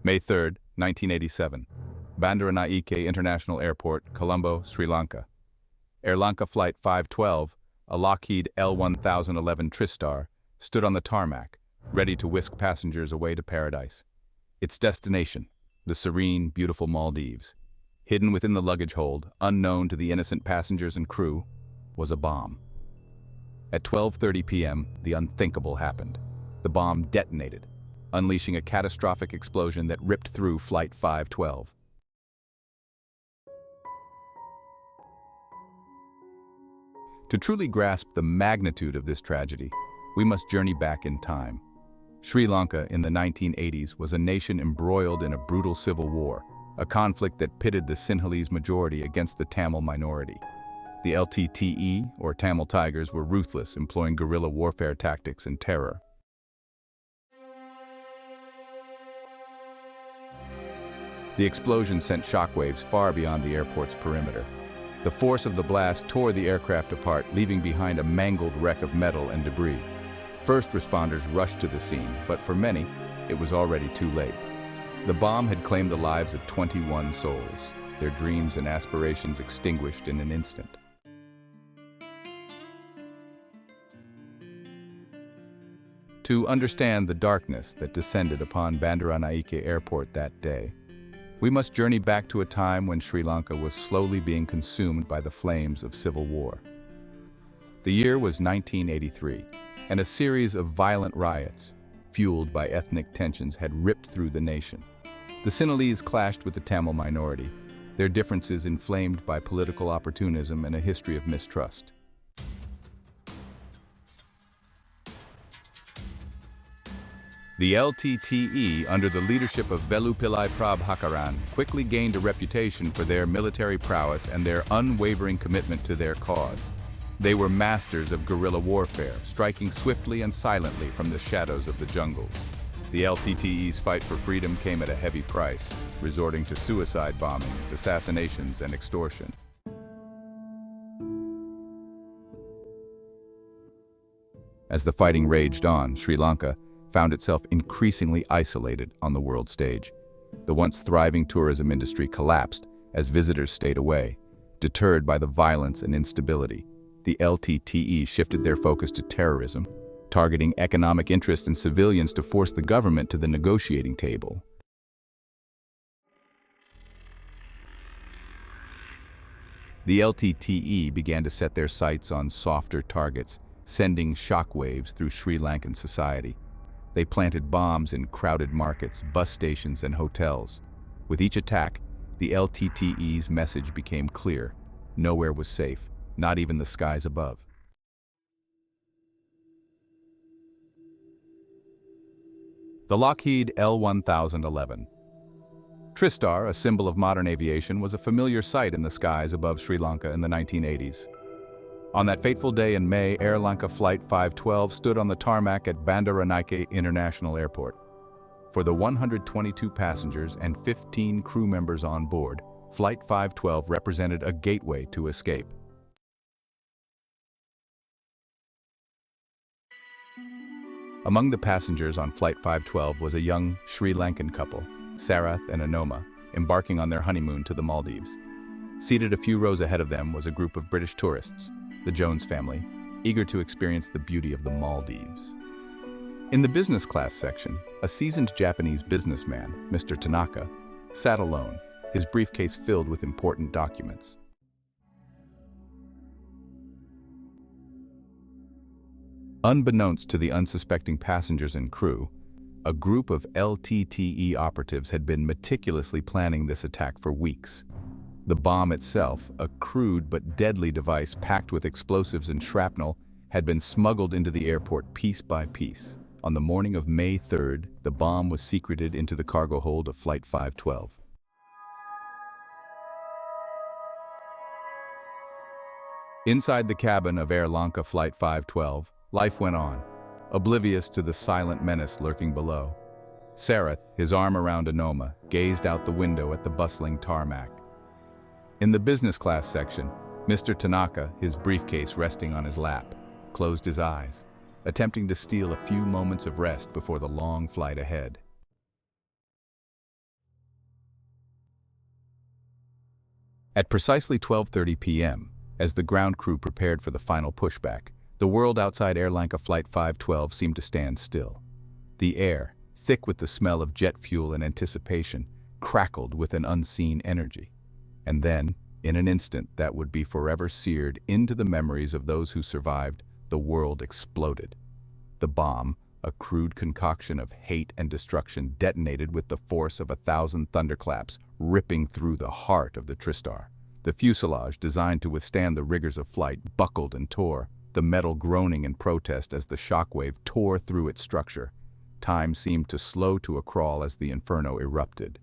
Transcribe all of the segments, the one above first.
May 3, 1987. Bandaranaike International Airport, Colombo, Sri Lanka. Air Lanka Flight 512, a Lockheed L-1011 TriStar, stood on the tarmac, ready to whisk passengers away to paradise. Its destination, the serene, beautiful Maldives. Hidden within the luggage hold, unknown to the innocent passengers and crew, was a bomb. At 12:30 p.m., the unthinkable happened. The bomb detonated, unleashing a catastrophic explosion that ripped through Flight 512. To truly grasp the magnitude of this tragedy, we must journey back in time. Sri Lanka in the 1980s was a nation embroiled in a brutal civil war, a conflict that pitted the Sinhalese majority against the Tamil minority. The LTTE, or Tamil Tigers, were ruthless, employing guerrilla warfare tactics and terror. The explosion sent shockwaves far beyond the airport's perimeter. The force of the blast tore the aircraft apart, leaving behind a mangled wreck of metal and debris. First responders rushed to the scene, but for many, it was already too late. The bomb had claimed the lives of 21 souls, their dreams and aspirations extinguished in an instant. To understand the darkness that descended upon Bandaranaike Airport that day, we must journey back to a time when Sri Lanka was slowly being consumed by the flames of civil war. The year was 1983, and a series of violent riots, fueled by ethnic tensions, had ripped through the nation. The Sinhalese clashed with the Tamil minority, their differences inflamed by political opportunism and a history of mistrust. The LTTE, under the leadership of Velupillai Prabhakaran, quickly gained a reputation for their military prowess and their unwavering commitment to their cause. They were masters of guerrilla warfare, striking swiftly and silently from the shadows of the jungles. The LTTE's fight for freedom came at a heavy price, resorting to suicide bombings, assassinations, and extortion. As the fighting raged on, Sri Lanka found itself increasingly isolated on the world stage. The once thriving tourism industry collapsed as visitors stayed away. Deterred by the violence and instability, the LTTE shifted their focus to terrorism, targeting economic interests and civilians to force the government to the negotiating table. The LTTE began to set their sights on softer targets, sending shockwaves through Sri Lankan society. They planted bombs in crowded markets, bus stations, and hotels. With each attack, the LTTE's message became clear. Nowhere was safe, not even the skies above. The Lockheed L-1011. TriStar, a symbol of modern aviation, was a familiar sight in the skies above Sri Lanka in the 1980s. On that fateful day in May, Air Lanka Flight 512 stood on the tarmac at Bandaranaike International Airport. For the 122 passengers and 15 crew members on board, Flight 512 represented a gateway to escape. Among the passengers on Flight 512 was a young Sri Lankan couple, Sarath and Anoma, embarking on their honeymoon to the Maldives. Seated a few rows ahead of them was a group of British tourists, the Jones family, eager to experience the beauty of the Maldives. In the business class section, a seasoned Japanese businessman, Mr. Tanaka, sat alone, his briefcase filled with important documents. Unbeknownst to the unsuspecting passengers and crew, a group of LTTE operatives had been meticulously planning this attack for weeks. The bomb itself, a crude but deadly device packed with explosives and shrapnel, had been smuggled into the airport piece by piece. On the morning of May 3rd, the bomb was secreted into the cargo hold of Flight 512. Inside the cabin of Air Lanka Flight 512, life went on, oblivious to the silent menace lurking below. Sarath, his arm around Anoma, gazed out the window at the bustling tarmac. In the business class section, Mr. Tanaka, his briefcase resting on his lap, closed his eyes, attempting to steal a few moments of rest before the long flight ahead. At precisely 12:30 p.m., as the ground crew prepared for the final pushback, the world outside Air Lanka Flight 512 seemed to stand still. The air, thick with the smell of jet fuel and anticipation, crackled with an unseen energy. And then, in an instant that would be forever seared into the memories of those who survived, the world exploded. The bomb, a crude concoction of hate and destruction, detonated with the force of 1,000 thunderclaps, ripping through the heart of the TriStar. The fuselage, designed to withstand the rigors of flight, buckled and tore, the metal groaning in protest as the shockwave tore through its structure. Time seemed to slow to a crawl as the inferno erupted.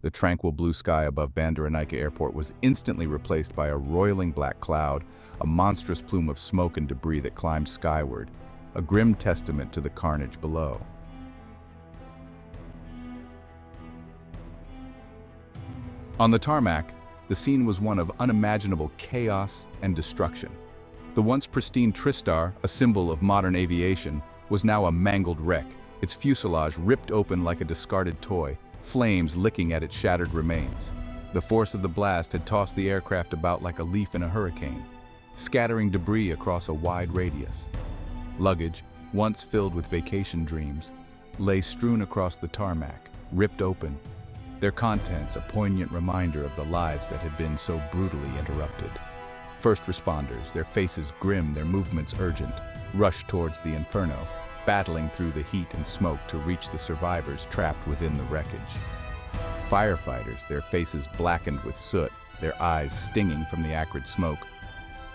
The tranquil blue sky above Bandaranaike Airport was instantly replaced by a roiling black cloud, a monstrous plume of smoke and debris that climbed skyward, a grim testament to the carnage below. On the tarmac, the scene was one of unimaginable chaos and destruction. The once pristine TriStar, a symbol of modern aviation, was now a mangled wreck, its fuselage ripped open like a discarded toy, flames licking at its shattered remains. The force of the blast had tossed the aircraft about like a leaf in a hurricane, scattering debris across a wide radius. Luggage, once filled with vacation dreams, lay strewn across the tarmac, ripped open, their contents a poignant reminder of the lives that had been so brutally interrupted. First responders, their faces grim, their movements urgent, rushed towards the inferno, battling through the heat and smoke to reach the survivors trapped within the wreckage. Firefighters, their faces blackened with soot, their eyes stinging from the acrid smoke,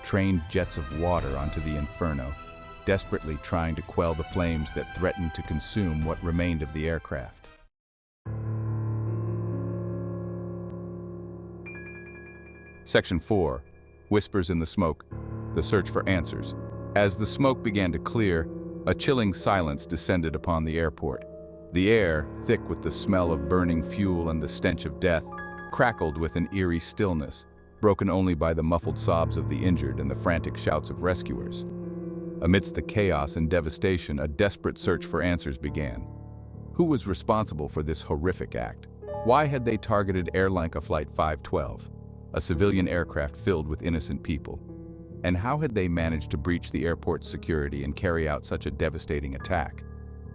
trained jets of water onto the inferno, desperately trying to quell the flames that threatened to consume what remained of the aircraft. Section 4. Whispers in the Smoke. The Search for Answers. As the smoke began to clear, a chilling silence descended upon the airport. The air, thick with the smell of burning fuel and the stench of death, crackled with an eerie stillness, broken only by the muffled sobs of the injured and the frantic shouts of rescuers. Amidst the chaos and devastation, a desperate search for answers began. Who was responsible for this horrific act? Why had they targeted Air Lanka Flight 512, a civilian aircraft filled with innocent people? And how had they managed to breach the airport's security and carry out such a devastating attack?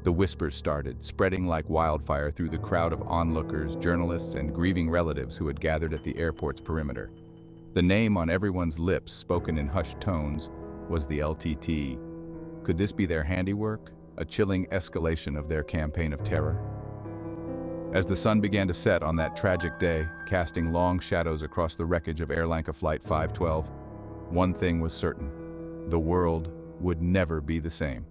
The whispers started, spreading like wildfire through the crowd of onlookers, journalists, and grieving relatives who had gathered at the airport's perimeter. The name on everyone's lips, spoken in hushed tones, was the LTTE. Could this be their handiwork, a chilling escalation of their campaign of terror? As the sun began to set on that tragic day, casting long shadows across the wreckage of Air Lanka Flight 512, one thing was certain: the world would never be the same.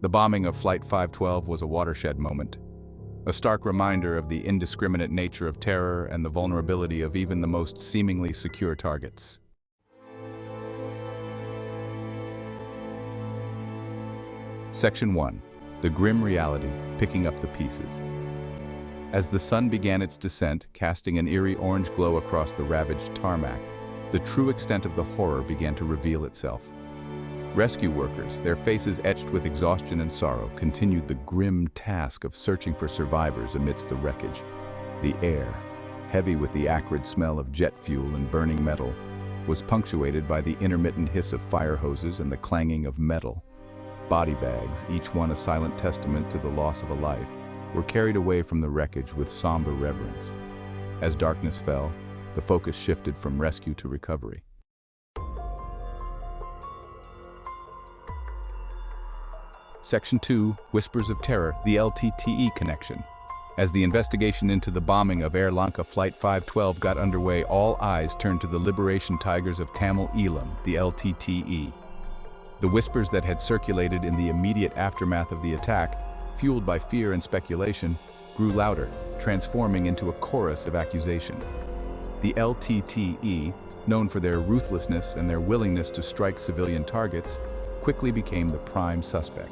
The bombing of Flight 512 was a watershed moment, a stark reminder of the indiscriminate nature of terror and the vulnerability of even the most seemingly secure targets. Section 1. The Grim Reality, Picking Up the Pieces. As the sun began its descent, casting an eerie orange glow across the ravaged tarmac, the true extent of the horror began to reveal itself. Rescue workers, their faces etched with exhaustion and sorrow, continued the grim task of searching for survivors amidst the wreckage. The air, heavy with the acrid smell of jet fuel and burning metal, was punctuated by the intermittent hiss of fire hoses and the clanging of metal. Body bags, each one a silent testament to the loss of a life, were carried away from the wreckage with somber reverence. As darkness fell, the focus shifted from rescue to recovery. Section 2. Whispers of Terror, the LTTE Connection. As the investigation into the bombing of Air Lanka Flight 512 got underway, all eyes turned to the Liberation Tigers of Tamil Eelam, the LTTE. The whispers that had circulated in the immediate aftermath of the attack, fueled by fear and speculation, grew louder, transforming into a chorus of accusation. The LTTE, known for their ruthlessness and their willingness to strike civilian targets, quickly became the prime suspect.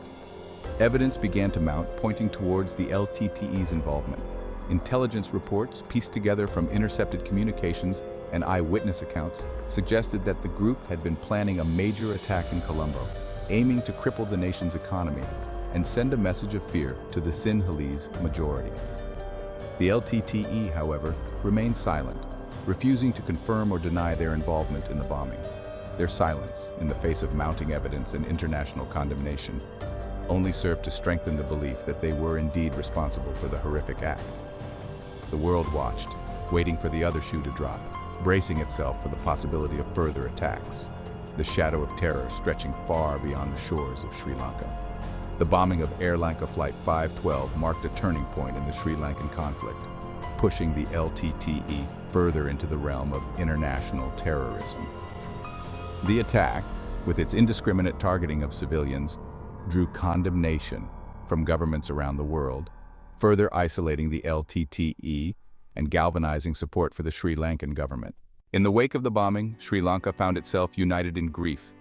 Evidence began to mount, pointing towards the LTTE's involvement. Intelligence reports, pieced together from intercepted communications and eyewitness accounts, suggested that the group had been planning a major attack in Colombo, aiming to cripple the nation's economy and send a message of fear to the Sinhalese majority. The LTTE, however, remained silent, refusing to confirm or deny their involvement in the bombing. Their silence, in the face of mounting evidence and international condemnation, only served to strengthen the belief that they were indeed responsible for the horrific act. The world watched, waiting for the other shoe to drop, bracing itself for the possibility of further attacks, the shadow of terror stretching far beyond the shores of Sri Lanka. The bombing of Air Lanka Flight 512 marked a turning point in the Sri Lankan conflict, pushing the LTTE further into the realm of international terrorism. The attack, with its indiscriminate targeting of civilians, drew condemnation from governments around the world, further isolating the LTTE and galvanizing support for the Sri Lankan government. In the wake of the bombing, Sri Lanka found itself united in grief.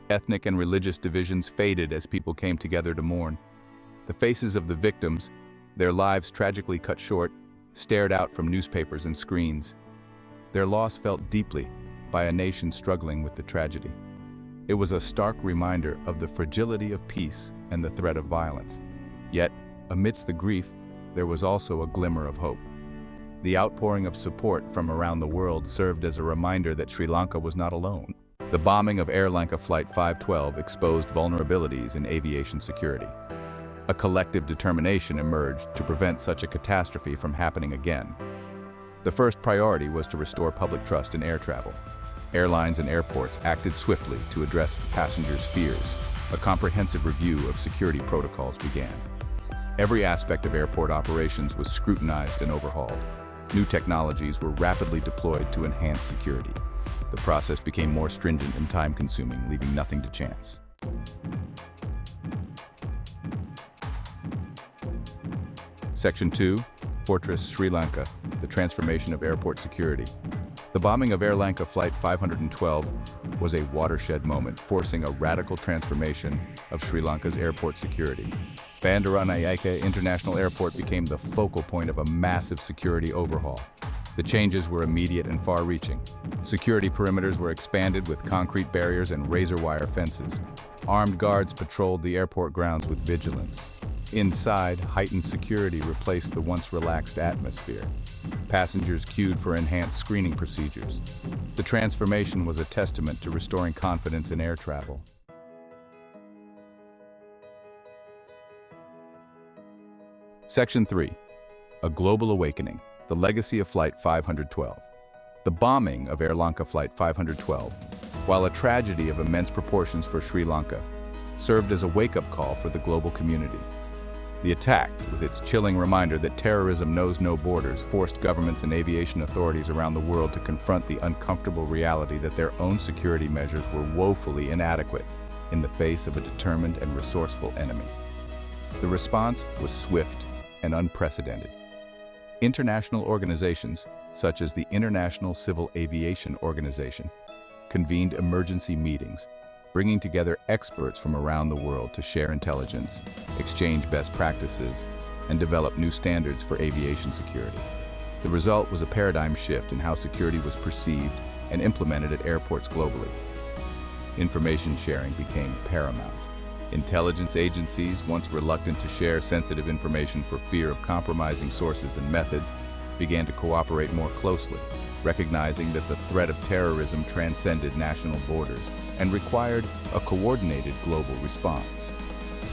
Ethnic and religious divisions faded as people came together to mourn. The faces of the victims, their lives tragically cut short, stared out from newspapers and screens. Their loss felt deeply by a nation struggling with the tragedy. It was a stark reminder of the fragility of peace and the threat of violence. Yet, amidst the grief, there was also a glimmer of hope. The outpouring of support from around the world served as a reminder that Sri Lanka was not alone. The bombing of Air Lanka Flight 512 exposed vulnerabilities in aviation security. A collective determination emerged to prevent such a catastrophe from happening again. The first priority was to restore public trust in air travel. Airlines and airports acted swiftly to address passengers' fears. A comprehensive review of security protocols began. Every aspect of airport operations was scrutinized and overhauled. New technologies were rapidly deployed to enhance security. The process became more stringent and time-consuming, leaving nothing to chance. Section 2, Fortress Sri Lanka, the transformation of airport security. The bombing of Air Lanka Flight 512 was a watershed moment, forcing a radical transformation of Sri Lanka's airport security. Bandaranaike International Airport became the focal point of a massive security overhaul. The changes were immediate and far-reaching. Security perimeters were expanded with concrete barriers and razor-wire fences. Armed guards patrolled the airport grounds with vigilance. Inside, heightened security replaced the once relaxed atmosphere. Passengers queued for enhanced screening procedures. The transformation was a testament to restoring confidence in air travel. Section 3. A Global Awakening, the Legacy of Flight 512. The bombing of Air Lanka Flight 512, while a tragedy of immense proportions for Sri Lanka, served as a wake-up call for the global community. The attack, with its chilling reminder that terrorism knows no borders, forced governments and aviation authorities around the world to confront the uncomfortable reality that their own security measures were woefully inadequate in the face of a determined and resourceful enemy. The response was swift and unprecedented. International organizations, such as the International Civil Aviation Organization, convened emergency meetings, bringing together experts from around the world to share intelligence, exchange best practices, and develop new standards for aviation security. The result was a paradigm shift in how security was perceived and implemented at airports globally. Information sharing became paramount. Intelligence agencies, once reluctant to share sensitive information for fear of compromising sources and methods, began to cooperate more closely, recognizing that the threat of terrorism transcended national borders and required a coordinated global response.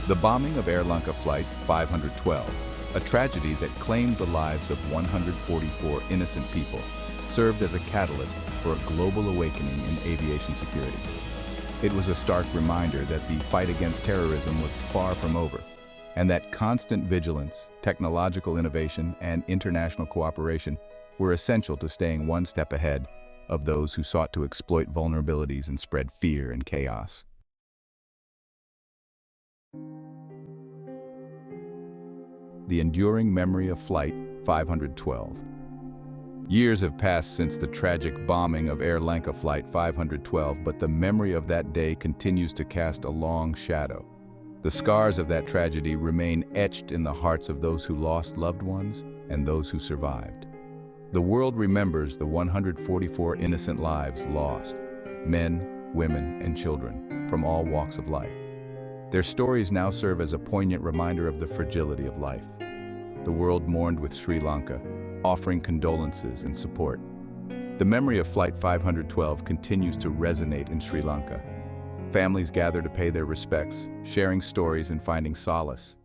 The bombing of Air Lanka Flight 512, a tragedy that claimed the lives of 144 innocent people, served as a catalyst for a global awakening in aviation security. It was a stark reminder that the fight against terrorism was far from over, and that constant vigilance, technological innovation, and international cooperation were essential to staying one step ahead of those who sought to exploit vulnerabilities and spread fear and chaos. The enduring memory of Flight 512. Years have passed since the tragic bombing of Air Lanka Flight 512, but the memory of that day continues to cast a long shadow. The scars of that tragedy remain etched in the hearts of those who lost loved ones and those who survived. The world remembers the 144 innocent lives lost, men, women, and children from all walks of life. Their stories now serve as a poignant reminder of the fragility of life. The world mourned with Sri Lanka, offering condolences and support. The memory of Flight 512 continues to resonate in Sri Lanka. Families gather to pay their respects, sharing stories and finding solace.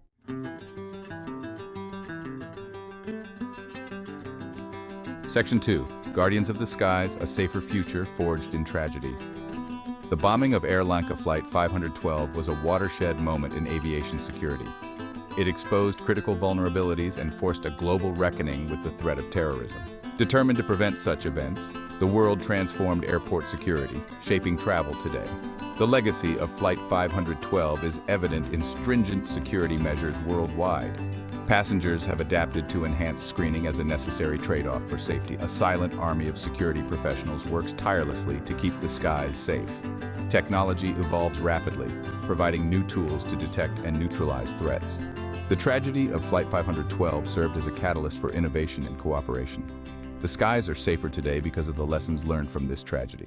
Section 2. Guardians of the Skies, a safer future forged in tragedy. The bombing of Air Lanka Flight 512 was a watershed moment in aviation security. It exposed critical vulnerabilities and forced a global reckoning with the threat of terrorism. Determined to prevent such events, the world transformed airport security, shaping travel today. The legacy of Flight 512 is evident in stringent security measures worldwide. Passengers have adapted to enhanced screening as a necessary trade-off for safety. A silent army of security professionals works tirelessly to keep the skies safe. Technology evolves rapidly, providing new tools to detect and neutralize threats. The tragedy of Flight 512 served as a catalyst for innovation and cooperation. The skies are safer today because of the lessons learned from this tragedy.